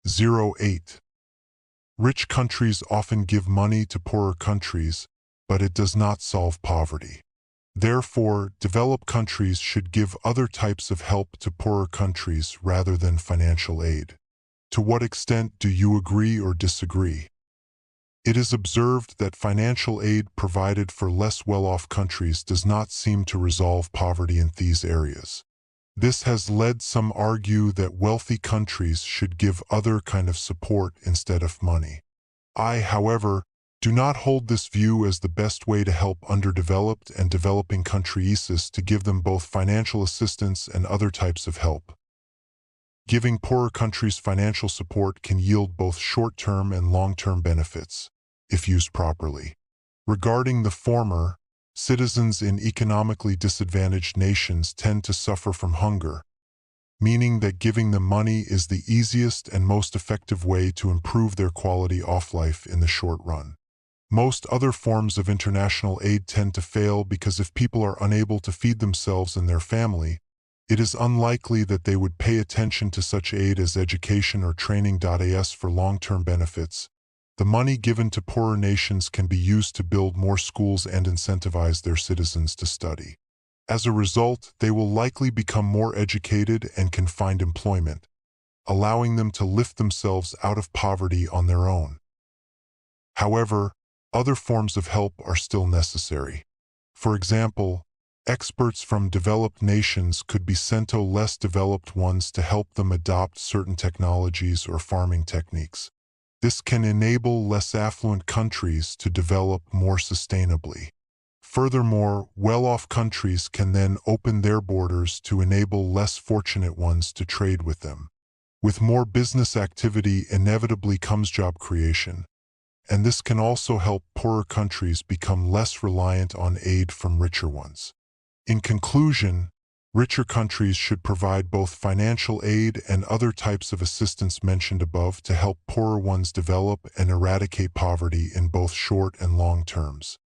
WT2-08. Rich countries often give money to poorer countries, but it does not solve poverty. Therefore, developed countries should give other types of help to poorer countries rather than financial aid. To what extent do you agree or disagree? It is observed that financial aid provided for less well-off countries does not seem to resolve poverty in these areas. This has led some argue that wealthy countries should give other kind of support instead of money. I, however, do not hold this view as the best way to help underdeveloped and developing countries to give them both financial assistance and other types of help. Giving poorer countries financial support can yield both short-term and long-term benefits, if used properly. Regarding the former, citizens in economically disadvantaged nations tend to suffer from hunger, meaning that giving them money is the easiest and most effective way to improve their quality of life in the short run. Most other forms of international aid tend to fail because if people are unable to feed themselves and their family, it is unlikely that they would pay attention to such aid as education or training. As for long-term benefits, the money given to poorer nations can be used to build more schools and incentivize their citizens to study. As a result, they will likely become more educated and can find employment, allowing them to lift themselves out of poverty on their own. However, other forms of help are still necessary. For example, experts from developed nations could be sent to less developed ones to help them adopt certain technologies or farming techniques. This can enable less affluent countries to develop more sustainably. Furthermore, well-off countries can then open their borders to enable less fortunate ones to trade with them. With more business activity inevitably comes job creation, and this can also help poorer countries become less reliant on aid from richer ones. In conclusion, richer countries should provide both financial aid and other types of assistance mentioned above to help poorer ones develop and eradicate poverty in both short and long terms.